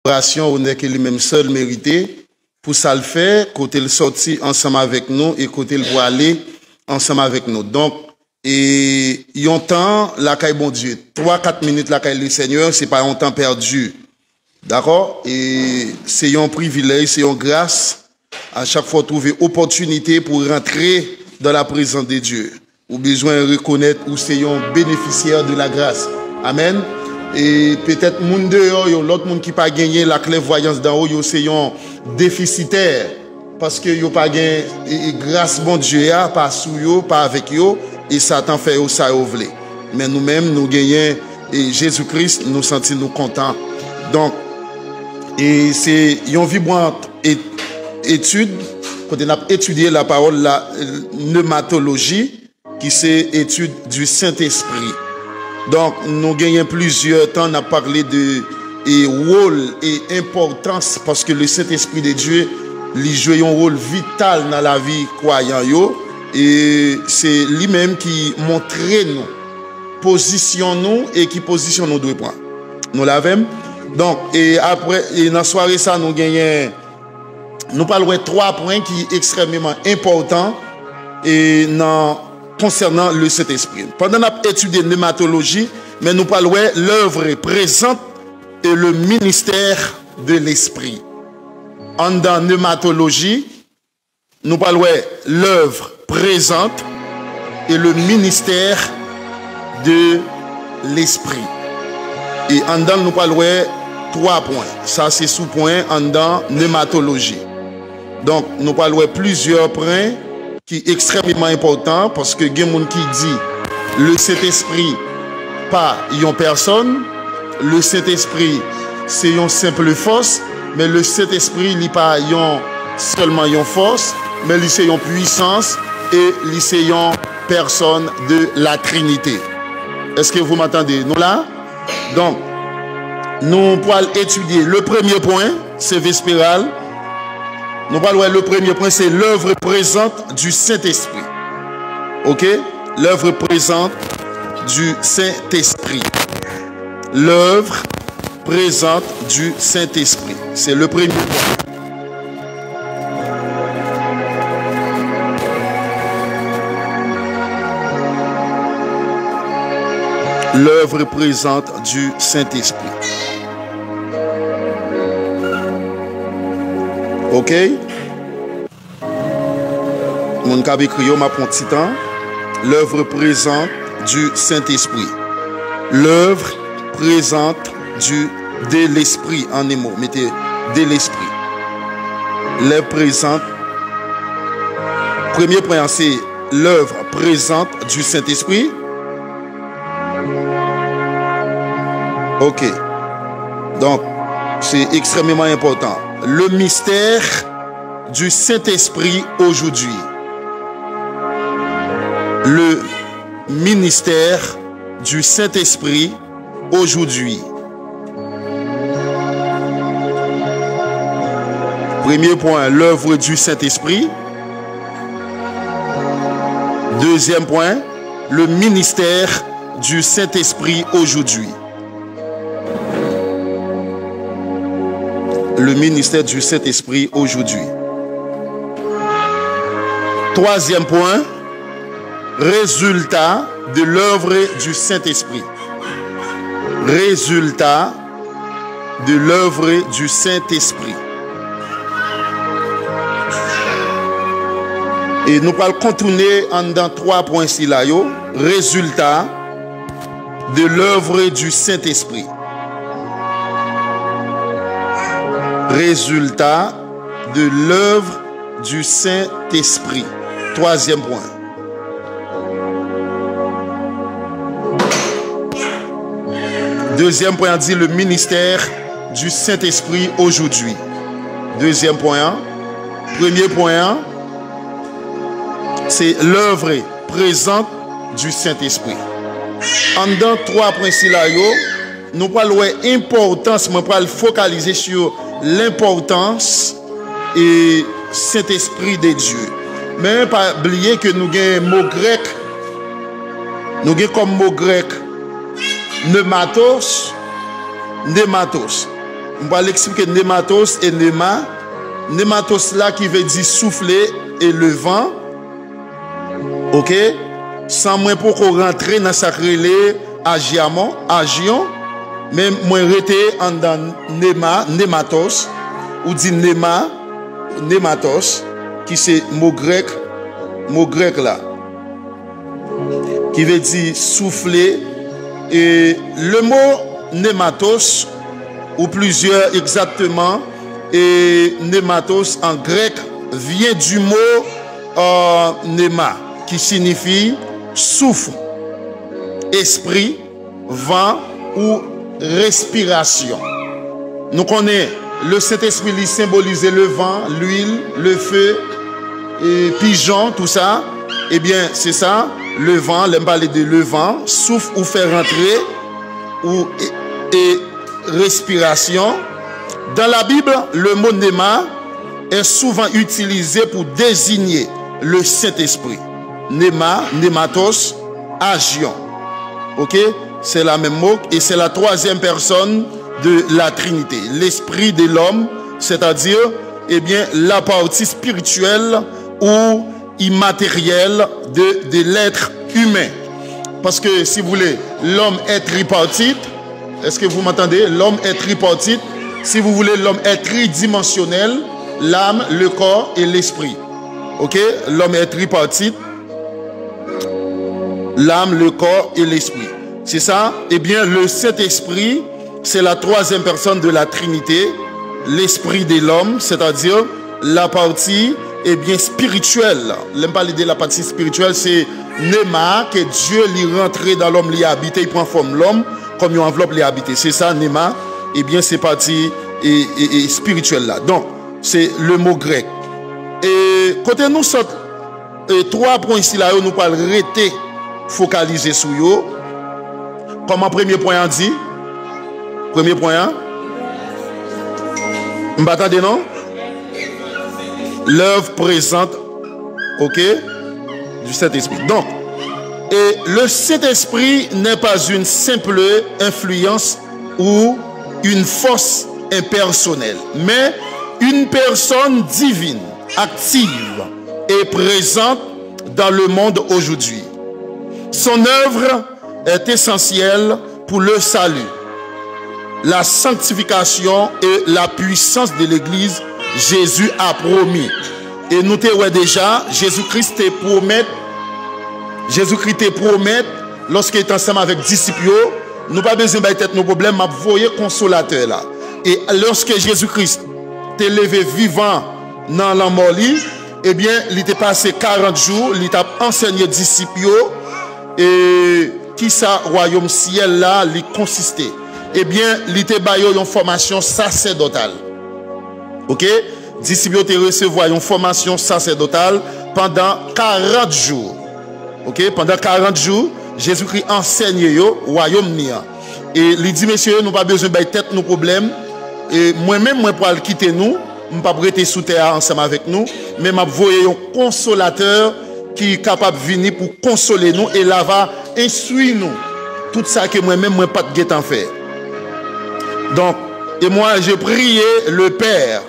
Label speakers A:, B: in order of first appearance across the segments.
A: adoration, honneur que lui-même seul mérité. Pour ça le faire, côté le sorti ensemble avec nous et côté le pour aller ensemble avec nous. Donc, et yon temps, la caille bon Dieu, 3-4 minutes la caille le Seigneur, c'est pas un temps perdu. D'accord? Et c'est un privilège, c'est une grâce. À chaque fois trouver opportunité pour rentrer dans la présence de Dieu. Ou besoin de reconnaître ou c'est un bénéficiaire de la grâce. Amen. Et peut-être monde dehors, l'autre monde qui pas gagné la clairvoyance d'en haut, c'est un déficitaire. Parce que yo pas gagné grâce bon Dieu, pas sous yo, pas avec yo. Et Satan fait ça au vle. Mais nous-mêmes, nous gagnons et Jésus-Christ, nous sentons nous contents. Donc, et c'est une vibrante étude, quand on a étudié la parole, la pneumatologie, qui c'est étude du Saint-Esprit. Donc, nous gagnons plusieurs temps, on a parlé de rôle et importance, parce que le Saint-Esprit de Dieu, il joue un rôle vital dans la vie croyant yo. Et c'est lui-même qui montre nous, positionne nous et qui positionne nos deux points. Nous l'avons. Donc, et après, et dans la soirée, ça, nous gagnons, nous parlons de 3 points qui sont extrêmement importants et concernant le Saint-Esprit. Pendant qu'on a étudié la pneumatologie, mais nous parlons de l'œuvre présente et le ministère de l'Esprit. En dans la pneumatologie, nous parlons de l'œuvre présente et le ministère de l'Esprit. Et en dedans, nous parlons 3 points. Ça, c'est sous-point en dedans pneumatologie. Donc, nous parlons plusieurs points qui sont extrêmement importants parce que il y a des gens qui disent le Saint-Esprit, pas une personne. Le Saint-Esprit, c'est une simple force, mais le Saint-Esprit, il n'est pas seulement une force, mais c'est une puissance. Et lycéen personne de la Trinité. Est-ce que vous m'entendez? Nous là? Donc, nous pourrons étudier le premier point, c'est vespéral. Nous parlons le premier point, c'est l'œuvre présente du Saint-Esprit. Ok? L'œuvre présente du Saint-Esprit. L'œuvre présente du Saint-Esprit. C'est le premier point. L'œuvre présente du Saint-Esprit. Ok? Mon cap écrit, ma petit temps. L'œuvre présente du Saint-Esprit. L'œuvre présente de l'Esprit. En des mots, mettez de l'Esprit. L'œuvre présente. Premier point, c'est l'œuvre présente du Saint-Esprit. Ok. Donc, c'est extrêmement important. Le mystère du Saint-Esprit aujourd'hui. Le ministère du Saint-Esprit aujourd'hui. Premier point, l'œuvre du Saint-Esprit. Deuxième point, le ministère du Saint-Esprit aujourd'hui. Le ministère du Saint-Esprit aujourd'hui. Troisième point, résultat de l'œuvre du Saint-Esprit. Résultat de l'œuvre du Saint-Esprit. Et nous allons contourner dans 3 points ici là. Résultat de l'œuvre du Saint-Esprit. Résultat de l'œuvre du Saint-Esprit. Troisième point. Deuxième point, dit le ministère du Saint-Esprit aujourd'hui. Deuxième point. Premier point, c'est l'œuvre présente du Saint-Esprit. En dans 3 points ici là, nous parlons d'importance, mais nous allons focaliser sur l'importance et Saint-Esprit de Dieu. Mais pas oublier que nous avons un mot grec. Nous avons comme mot grec pneumatos. on va l'expliquer nématos et néma. Nématos là qui veut dire souffler et le vent. OK? Sans moins pour qu'on rentre dans sacré agion, mais moi rete en dans nématos ou dit nématos qui c'est mot grec là qui veut dire souffler. Et le mot nématos ou plusieurs exactement, et nématos en grec vient du mot néma qui signifie souffle, esprit, vent ou respiration. Nous connaissons le Saint-Esprit qui symbolise le vent, l'huile, le feu, et pigeon, tout ça. Eh bien, c'est ça, le vent, l'aime parler de le vent, souffle ou faire rentrer, et respiration. Dans la Bible, le mot néma est souvent utilisé pour désigner le Saint-Esprit. Néma, nématos, agion. Ok? C'est la même mot et c'est la troisième personne de la Trinité. L'esprit de l'homme, c'est-à-dire, eh bien, la partie spirituelle ou immatérielle de l'être humain. Parce que, si vous voulez, l'homme est tripartite. Est-ce que vous m'entendez? L'homme est tripartite. Si vous voulez, l'homme est tridimensionnel. L'âme, le corps et l'esprit. Ok? L'homme est tripartite. L'âme, le corps et l'esprit. C'est ça? Eh bien, le Saint-Esprit, c'est la troisième personne de la Trinité. L'esprit de l'homme, c'est-à-dire la partie, eh bien, spirituelle. L'aime parler de la partie spirituelle, c'est Néma, que Dieu lui rentré dans l'homme, lui habité, il prend forme l'homme, comme une enveloppe lui habité. C'est ça, Néma. Eh bien, c'est partie et spirituelle là. Donc, c'est le mot grec. Et côté nous sommes trois points ici là, nous parlons rester focaliser sur eux. Comme en premier point on dit. Premier point. M'attendez non? L'œuvre présente, ok, du Saint-Esprit. Donc, et le Saint-Esprit n'est pas une simple influence ou une force impersonnelle, mais une personne divine, active et présente dans le monde aujourd'hui. Son œuvre est essentielle pour le salut, la sanctification et la puissance de l'Église. Jésus a promis. Et nous te déjà, Jésus-Christ te promet, lorsqu'il est ensemble avec les disciples, nous pas besoin de tête nos problèmes, mais voyez consolateur là. Et lorsque Jésus-Christ t'est levé vivant dans la mort, eh bien, il était passé 40 jours, il t'a enseigné aux disciples, et qui ça, royaume ciel là, il consistait. Eh bien, il était baillé une formation sacerdotale. Ok? Disciples ont recevoir une formation sacerdotale pendant 40 jours. Ok? Pendant 40 jours, Jésus-Christ enseigne yo royaume nia. Et il dit, messieurs, nous pas besoin de tête nos problèmes. Et moi-même, moi pour quitter nous, je ne pas prêter sous terre ensemble avec nous, mais je voyais un consolateur qui est capable de venir pour consoler nous et là va instruire nous. Tout ça que moi-même, moi pas de guet en faire. Donc, et moi, j'ai prié le Père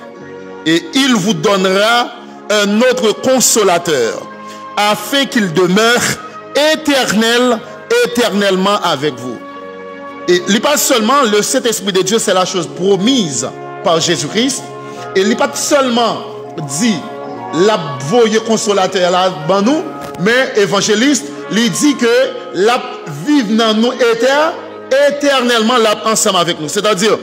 A: et il vous donnera un autre consolateur afin qu'il demeure éternellement avec vous. Et il n'est pas seulement le Saint-Esprit de Dieu, c'est la chose promise par Jésus-Christ. Et il n'est pas seulement dit la voye consolateur là dans nous, mais évangéliste, il dit que la vive dans nous éternellement là ensemble avec nous. C'est-à-dire,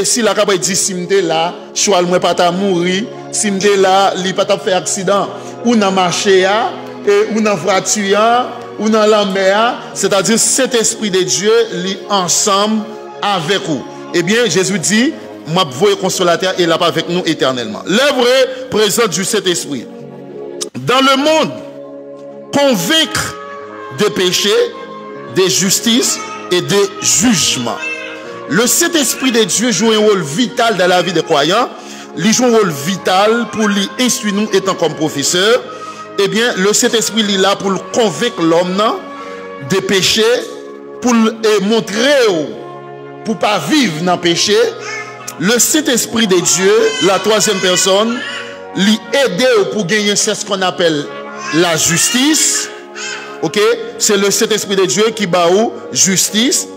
A: si la capable dit si m'te là, choix moi pas ta mourir, si m'te là, il pas ta faire accident ou dans marché ou dans voiture ou dans la mer, c'est-à-dire cet esprit de Dieu lit ensemble avec vous. Eh bien, Jésus dit, moi voyez consolateur et là avec nous éternellement. L'œuvre présente du Saint-Esprit. Dans le monde, convaincre de péché, de justice et de jugement. Le Saint-Esprit de Dieu joue un rôle vital dans la vie des croyants. Il joue un rôle vital pour lui instruire nous étant comme professeur. Eh bien, le Saint-Esprit est là pour convaincre l'homme de péché, pour montrer, pour ne pas vivre dans le péché, le Saint-Esprit de Dieu, la troisième personne, lui aider pour gagner ce qu'on appelle la justice. Ok? C'est le Saint-Esprit de Dieu qui bat ou justice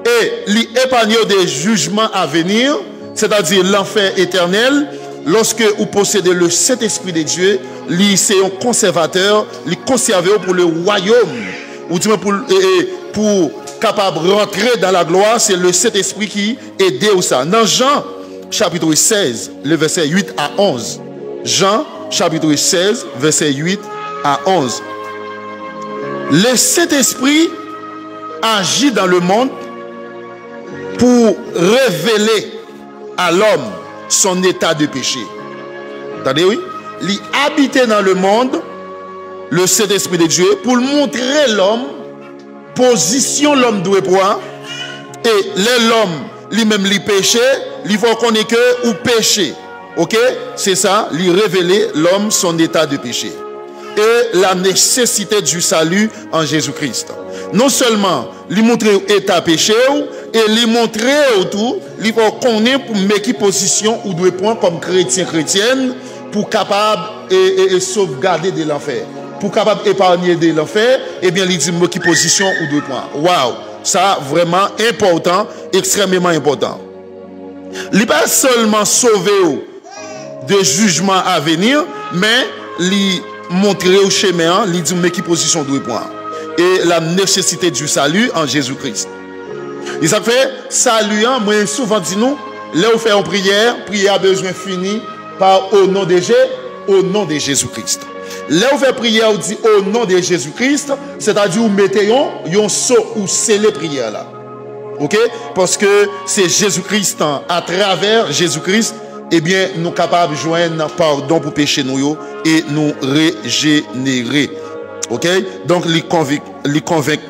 A: et lui épargner des jugements à venir, c'est-à-dire l'enfer éternel. Lorsque vous possédez le Saint-Esprit de Dieu, lui c'est un conservateur, lui conservé pour le royaume. Ou du moins pour capable de rentrer dans la gloire, c'est le Saint-Esprit qui aide ou ça. Dans Jean chapitre 16, le verset 8 à 11. Jean chapitre 16, verset 8 à 11. Le Saint-Esprit agit dans le monde pour révéler à l'homme son état de péché. Attendez, oui? Il habite dans le monde, le Saint-Esprit de Dieu, pour montrer l'homme, position l'homme doit prendre, et l'homme lui-même lui péché, il faut qu'on ait que ou péché. Ok? C'est ça, lui révéler l'homme son état de péché. Et la nécessité du salut en Jésus-Christ. Non seulement lui montrer l'état péché, et lui montrer autour, il faut qu'on ait pour mettre position ou doit prendre comme chrétienne pour capable et sauvegarder de l'enfer. Pour capable épargner de l'enfer, et bien, il dit qui position ou doit prendre. Waouh! Ça, vraiment important, extrêmement important. Il n'est pas seulement sauvé de jugement à venir, mais il montrer au chemin, il dit qui position doit prendre. Et la nécessité du salut en Jésus-Christ. Et ça fait salut, moi souvent dit nous, là où fait une prière a besoin fini par au nom de Jésus-Christ. Là où fait prière, on dit au nom de Jésus-Christ, c'est-à-dire vous mettez un saut ou scellez prière là. Ok? Parce que c'est Jésus-Christ, à travers Jésus-Christ, eh bien, nous sommes capables de joindre pardon pour pécher nous et nous régénérer. Ok? Donc, les convaincre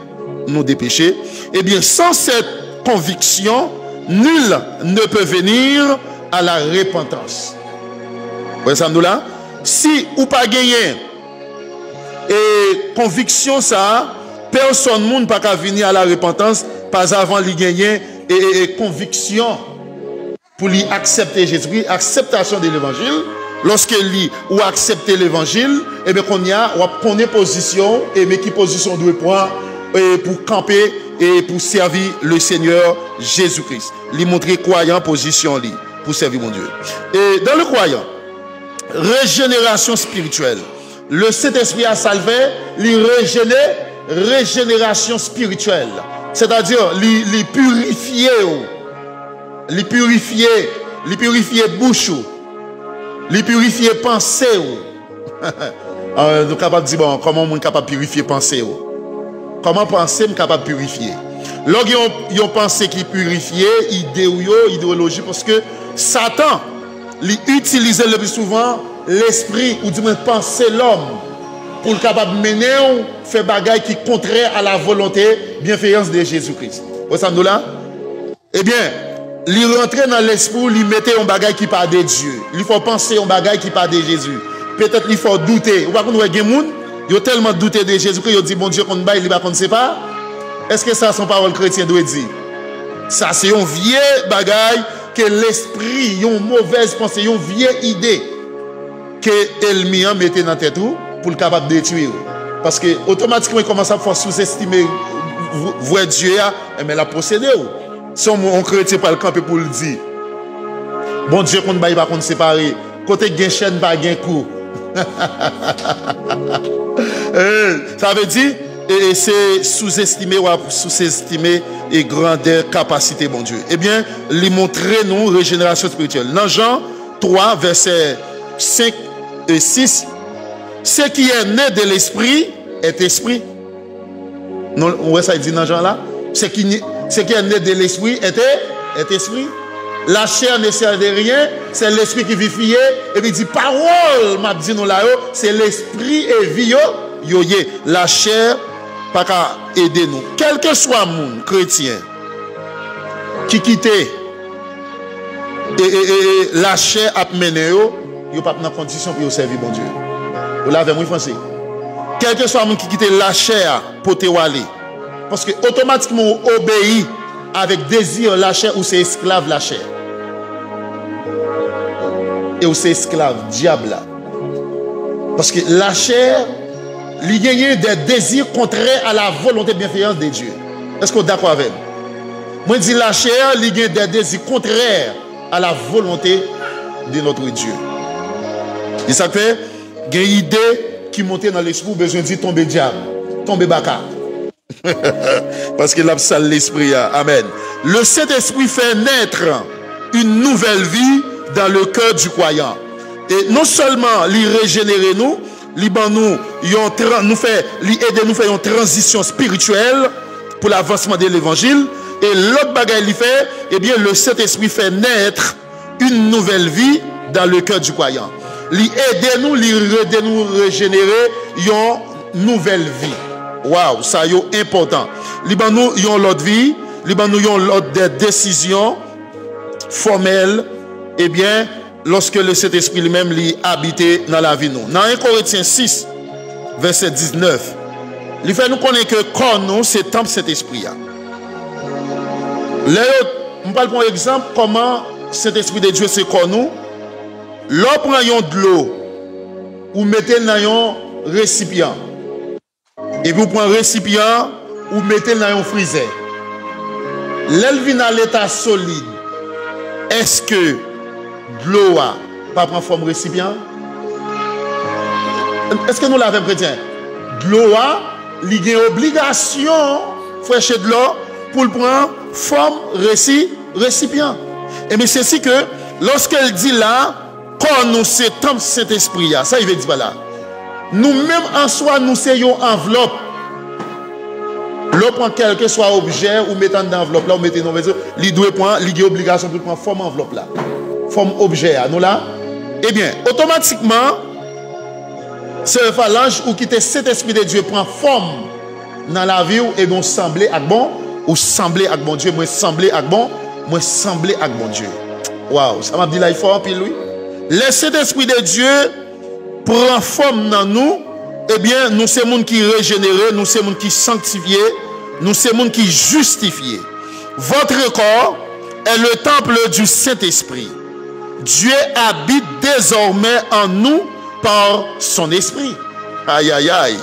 A: nous des péchés. Eh bien, sans cette conviction, nul ne peut venir à la repentance. Vous voyez ça, nous là? Si ou pas gagner et conviction ça, personne ne peut pas venir à la repentance pas avant de gagner et conviction pour lui accepter Jésus-Christ, acceptation de l'évangile. Lorsque lui ou accepter l'évangile, et bien qu'on y a, on connaît position et mais qui position doit prendre pour camper et pour servir le Seigneur Jésus-Christ. Lui montrer croyant position lui pour servir mon Dieu. Et dans le croyant, régénération spirituelle. Le Saint-Esprit a salvé, régénération spirituelle. C'est-à-dire, les purifier, les purifier bouche, les purifier pensée. Nous sommes capables de dire, bon, comment on est capable de purifier pensée? Comment penser est capable de purifier? Lorsqu'ils ont pensé qui purifier, idéologie, parce que Satan, il utilise le plus souvent l'esprit ou du moins penser l'homme pour le capable de mener faire bagaille qui est contraire à la volonté bienfaisance de Jésus-Christ. Vous savez là? Eh bien, il rentre dans l'esprit, il mettait un bagaille qui parle de Dieu. Il faut penser un bagaille qui parle de Jésus. Peut-être il faut douter. Vous voyez qu'on voit des gens, ils ont tellement douté de Jésus qu'ils ont dit bon Dieu qu'on ne sait pas. Est-ce que ça son parole chrétienne doit dire? Ça c'est un vieux bagaille que l'esprit, une mauvaise pensée, une vieille idée que l'ennemi mettait dans la tête pour le capable de détruire. Parce que automatiquement il commence à faire sous-estimer voir Dieu, mais la posséder. Si on chrétien pas le camper pour le dire. Bon Dieu qu'on ne va pas séparer. Côté gain chaîne pas gain coup. Ça veut dire et c'est sous-estimer ou sous-estimer et grandeur capacité bon Dieu. Eh bien, lui montrer nous régénération spirituelle. Dans Jean 3 verset 5 et 6, ce qui est né de l'esprit est esprit. Non, ouais, ça dit dans Jean là, ce qui est né de l'esprit est esprit. La chair ne sert de rien, c'est l'esprit qui vivifie. Et puis il dit parole, m'a dit nous là, c'est l'esprit et vie. La chair pas qu'à aider nous. Quel que soit mon chrétien qui quitte et la chair a mené, il pas dans condition pour servir bon Dieu. Vous l'avez moi français. Quel que soit mon qui quitte la chair pour te aller, parce que automatiquement obéit avec désir la chair ou c'est esclave la chair. Et vous c'est esclave, diable là. Parce que la chair, il gagne des désirs contraires à la volonté bienfaisante de Dieu. Est-ce que vous êtes d'accord avec moi? Moi, je dis la chair, il gagne des désirs contraires à la volonté de notre Dieu. Et ça fait, il y a une idée qui monte dans l'esprit, besoin de dire tomber diable, tomber baka. Parce que là, ça l'esprit. Amen. Le Saint-Esprit fait naître une nouvelle vie dans le cœur du croyant. Et non seulement il régénérer nous, il nous fait aider nous faire une transition spirituelle pour l'avancement de l'évangile. Et l'autre bagaille il fait, eh bien le Saint-Esprit fait naître une nouvelle vie dans le cœur du croyant. Il aide nous, il nous régénérer une nouvelle vie. Waouh, ça est important. Il nous yon l'autre vie, il nous yon l'autre des décisions formelles. Eh bien, lorsque le Saint-Esprit lui-même lui habité dans la vie nous. Dans 1 Corinthiens 6, verset 19, il fait nous connaître que corps nous, c'est temple Saint-Esprit. Là, on parle pour exemple comment Saint-Esprit de Dieu c'est corps nous. L'on prend de l'eau, ou mettez dans un récipient. Et vous prenez un récipient, ou mettez dans un freezer. L'elvin à l'état solide. Est-ce que l'eau a pas prend forme récipient? Est-ce que nous l'avons chrétien? L'eau a une obligation fraîcher de l'eau pour le prendre forme récipient. Et mais c'est si que lorsqu'elle dit là, quand nous c'est temple Saint-Esprit, ça il veut dire là. Nous-mêmes en soi, nous c'est une enveloppe. L'eau prend quel que soit objet ou mettant dans l'enveloppe là, ou mettez dans l'enveloppe, il doit prendre, il a obligation de prendre forme enveloppe là. Forme objet à nous là. Eh bien, automatiquement, c'est le phalange ou quitter cet esprit de Dieu prend forme dans la vie et bon sembler à bon ou sembler à bon Dieu, moi sembler à bon Dieu. Waouh, ça m'a dit là il faut en pile lui. Le Saint-Esprit de Dieu prend forme dans nous, eh bien, nous sommes monde qui régénéré, nous sommes monde qui sanctifié, nous sommes monde qui justifié. Votre corps est le temple du Saint-Esprit. Dieu habite désormais en nous par son esprit. Aïe, aïe, aïe.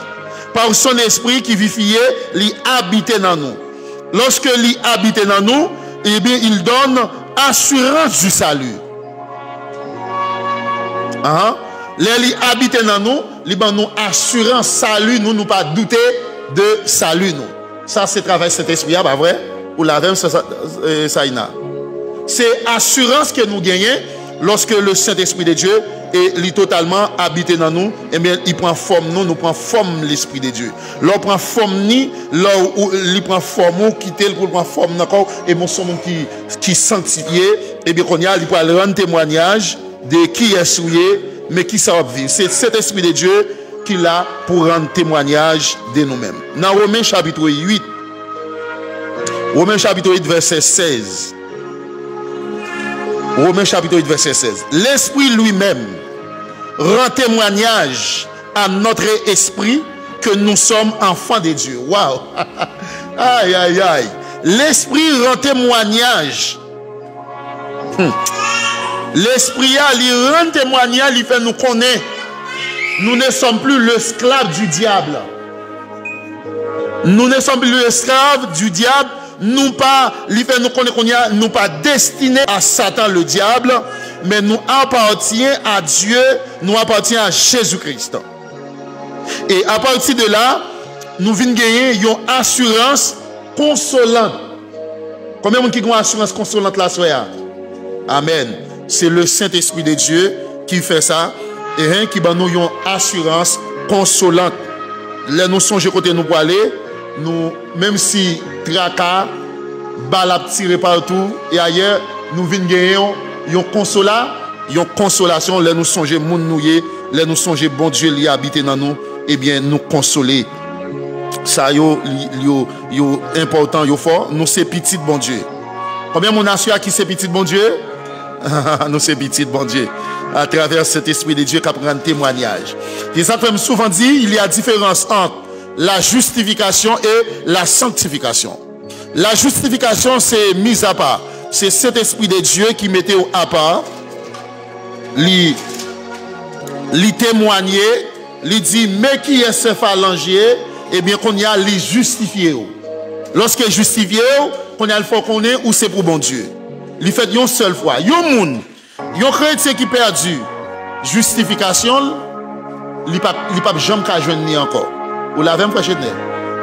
A: Par son esprit qui vivifie, il habite dans nous. Lorsque il habite dans nous, eh bien, il donne assurance du salut. Il habite dans nous, il donne nous assurance salut, nous pas douter de salut. Nous. Ça, c'est travail cet esprit, pas vrai? Ou la même, ça c'est assurance que nous gagnons lorsque le Saint-Esprit de Dieu est totalement habité dans nous, et bien il prend forme nous prend forme l'Esprit de Dieu. L'on prend forme ni, il prend forme qui tel pour prendre forme encore et mon son qui sanctifié, et bien qu'on y a, il peut rendre témoignage de qui est souillé, mais qui ça va vivre. C'est cet Esprit de Dieu qui l'a pour rendre témoignage de nous-mêmes. Dans Romains chapitre 8, Romains chapitre 8 verset 16. Romains chapitre 8 verset 16. L'Esprit lui-même rend témoignage à notre esprit que nous sommes enfants de Dieu. Waouh! Aïe, aïe, aïe. L'Esprit rend témoignage. L'Esprit, il rend témoignage, il fait nous connaître. Nous ne sommes plus l'esclave du diable. Nous ne sommes plus l'esclave du diable. Nous pas, il fait nous connaître qu'on y a, nous pas destinés à Satan le diable, mais nous appartenons à Dieu, nous appartenons à Jésus-Christ. Et à partir de là, nous venons gagner une assurance consolante. Combien de gens qui ont une assurance consolante là soir? Amen. C'est le Saint-Esprit de Dieu qui fait ça et qui nous une assurance consolante. Là nous songeons côté nous pour aller, nous même si tracas, balles à tirer partout et ailleurs, nous venons gagner une consolation, là nous songeons moun nouye, là nous songeons bon Dieu li habiter dans nous, et bien nous consoler. Ça yo important, yo fort, nous c'est petit bon Dieu. Combien mon assure qui c'est petit bon Dieu? Nous c'est petit bon Dieu. À travers cet esprit de Dieu qui prend un témoignage. Et ça fait souvent dit, il y a différence entre la justification et la sanctification. La justification c'est mise à part. C'est cet esprit de Dieu qui mettait à part li témoigner, li dit mais qui est ce phalangier, eh bien qu'on y a li justifié. Lorsque justifié, qu'on y a le faut qu'on est ou c'est pour bon Dieu. Li fait une seule fois. Yon moun, yon chrétien qui perdu justification, li pas jamais ka joindre ni encore. Ou la même frère.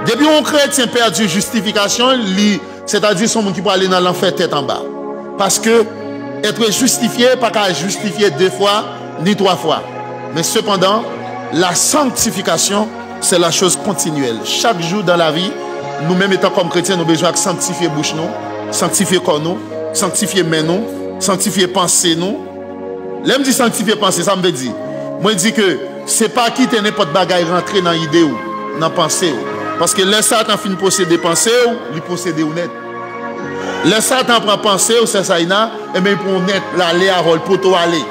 A: Depuis un chrétien perdu justification, c'est-à-dire son monde qui peut aller dans l'enfer tête en bas. Parce que être justifié, pas qu'à justifier 2 fois ni 3 fois. Mais cependant, la sanctification, c'est la chose continuelle. Chaque jour dans la vie, nous-mêmes étant comme chrétiens, nous avons besoin de sanctifier bouche nous, sanctifier corps nous, sanctifier main nous, sanctifier pensée nous. L'aime dit sanctifier pensée, ça me veut dire. Moi, je dis que c'est pas quitter n'importe bagaille rentrer dans l'idée ou dans la pensée. Parce que les Satan fin posséder pensée ou il possède ou net. Les Satan prend pensée ou c'est ça et bien pour net l'aller à rôle pour toi aller.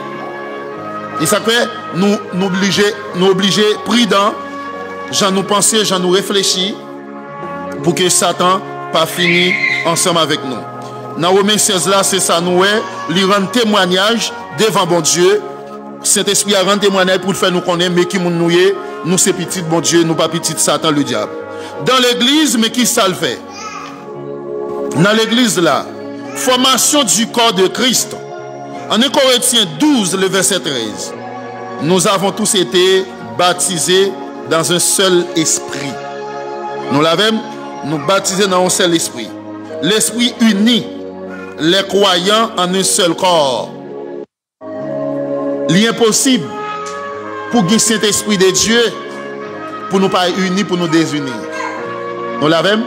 A: Et ça fait nous obliger prudent, j'en nous penser, j'en nous réfléchir pour que Satan pas fini ensemble avec nous. Dans Romains 16 là, c'est ça nous lui rend témoignage devant bon Dieu. Saint-Esprit a rendu témoignage pour faire nous connaître mais qui nous c'est petit bon Dieu, nous pas petit Satan le diable. Dans l'église, mais qui ça le fait? Dans l'église là, formation du corps de Christ. En 1 Corinthiens 12, le verset 13, nous avons tous été baptisés dans un seul esprit. Nous l'avons, nous baptisés dans un seul esprit. L'esprit unit les croyants en un seul corps. L'impossible pour que Saint-Esprit de Dieu, pour nous pas unis, pour nous désunir. Nous l'avons?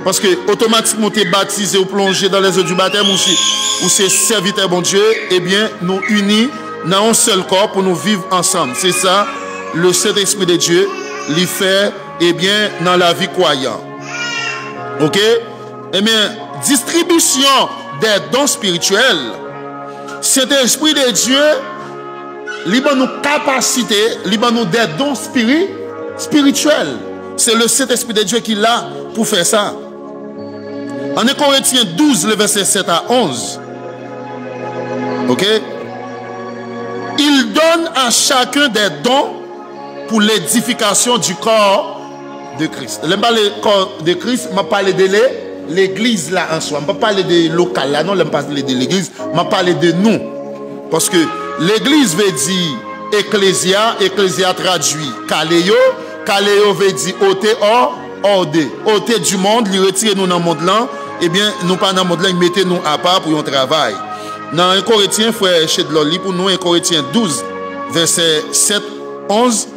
A: Parce que automatiquement, tu es baptisé ou plongé dans les eaux du baptême ou c'est serviteur bon Dieu, eh bien, nous unis dans un seul corps pour nous vivre ensemble. C'est ça, le Saint-Esprit de Dieu, l'y fait, eh bien, dans la vie croyante. Ok? Eh bien, distribution des dons spirituels, Saint-Esprit de Dieu, libre nos capacités, libre nous des dons spirituels. C'est le Saint-Esprit de Dieu qui l'a pour faire ça. En 1 Corinthiens 12, le verset 7 à 11. Ok? Il donne à chacun des dons pour l'édification du corps de Christ. Je ne parle pas du corps de Christ, je parle de l'église là en soi. Je ne parle pas de local là, non, je ne parle pas de l'église, je parle de nous. Parce que l'église veut dire ecclésia traduit kaléo. Kaléo veut dire ôter ôter du monde, lui retirer nous dans le monde là, eh bien, nous pas dans le monde là, il mettait nous à part pour un travail. Dans 1 Corinthiens, frère Chedloli, pour nous, 1 Corinthiens 12, verset 7, 11,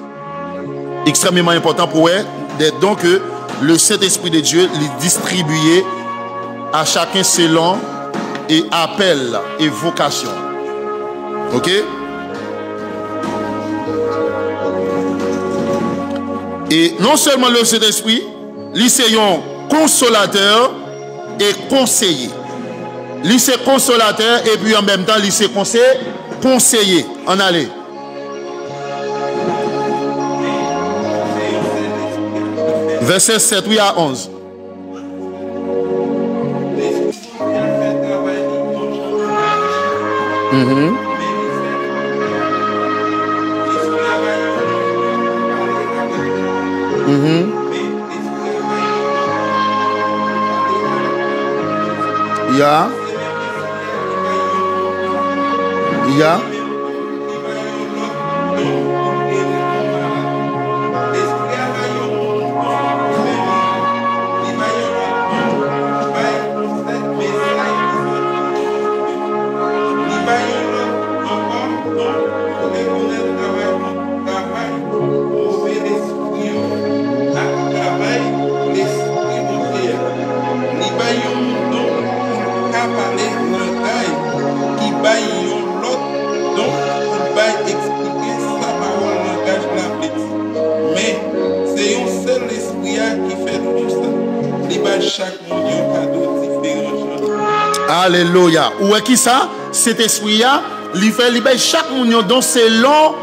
A: extrêmement important pour eux, des dons que le Saint-Esprit de Dieu lui distribuait à chacun selon et appel et vocation. Ok? Et non seulement le Saint-Esprit, lycéen consolateur et conseiller. Lycée consolateur et puis en même temps lycée conseiller. En allez. Verset 7 oui à 11. Yeah. Alléluia. Où est qui ça? Cet esprit-là, il fait libérer chaque monde donc selon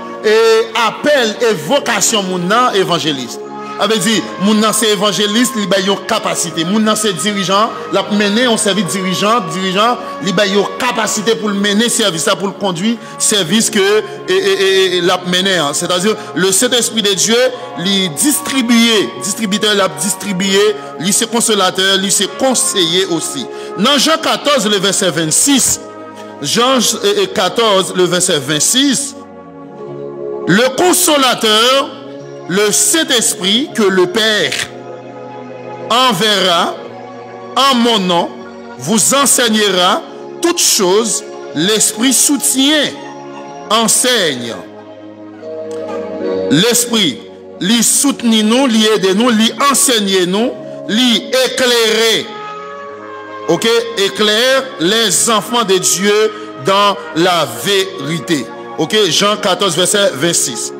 A: appel et vocation mon évangéliste. avait dit, moun nan c'est évangéliste, li ba yon capacité. Moun nan c'est dirigeant, la mener on service dirigeant, li ba yon capacité pour le mener service, pour le conduire service que la mener. C'est-à-dire le Saint-Esprit de Dieu, li distributeur l'a distribué, li c'est consolateur, li c'est conseiller aussi. Dans Jean 14 le verset 26, Jean 14 le verset 26, le consolateur, le Saint-Esprit que le Père enverra en mon nom, vous enseignera toutes choses, l'Esprit soutient, enseigne. L'Esprit, lui soutenir nous, lui aider nous, lui enseigner nous, lui éclairer. Ok, éclaire les enfants de Dieu dans la vérité. Ok, Jean 14, verset 26.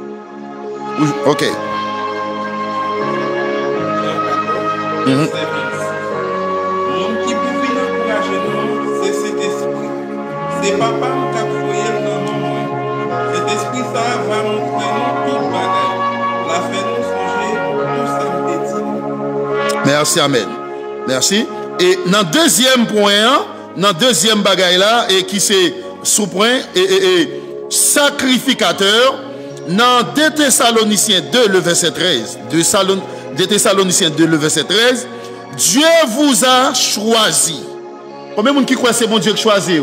A: Ok.
B: Mon qui peut venir encourager nous, c'est cet esprit. C'est papa qui a créé dans nous. Cet esprit, ça va montrer nous toute bagaille. La fait nous songer, tout ça dit.
A: Merci, amen. Merci. Et dans le deuxième point, dans le deuxième bagaille là, et qui c'est sous-point, et sacrificateur, dans 2 Thessaloniciens 2, le verset 13, 2 Thessaloniciens 2, le verset 13, Dieu vous a choisi. Combien de monde qui croit que c'est bon Dieu qui choisit?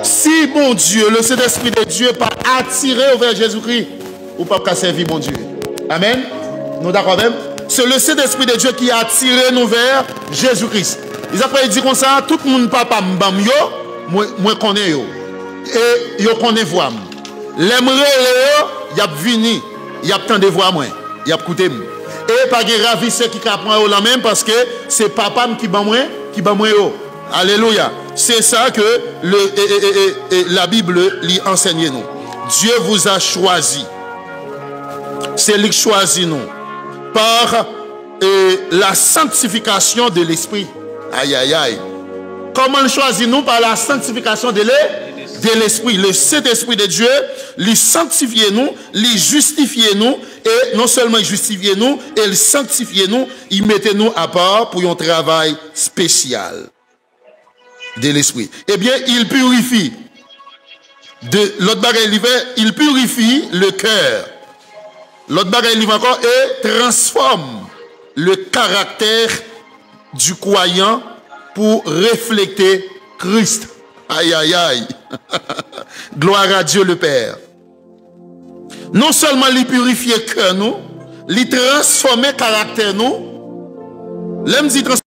A: Si bon Dieu, le Saint-Esprit de Dieu, pas attiré vers Jésus-Christ, ou pas servir bon Dieu. Amen. Nous d'accord même? C'est le Saint-Esprit de Dieu qui a attiré nous vers Jésus-Christ. Ils après dit comme ça, tout le monde papa m'bam yo, moi connais yo. Et yo connais voix. L'aimerait y a vini, y a tant de voix moi, y a écouté. Et pas de ravisseur qui prend la même parce que c'est papa qui ba moi yo. Alléluia. C'est ça que la Bible lui enseigne nous. Dieu vous a choisi. C'est lui qui choisit nous par la sanctification de l'esprit. Aïe aïe aïe. Comment il choisit nous? Par la sanctification de l'esprit. Le Saint-Esprit de Dieu, lui sanctifier nous, lui justifier nous, et non seulement justifier nous, et il sanctifier nous, il mettait nous à part pour un travail spécial de l'esprit. Eh bien, il purifie. L'autre bagaille, il purifie le cœur. L'autre bagaille, encore, et transforme le caractère du croyant pour refléter Christ. Aïe, aïe, aïe. Gloire à Dieu le Père. Non seulement il purifie le cœur nous, il transforme le caractère nous. L'aime dit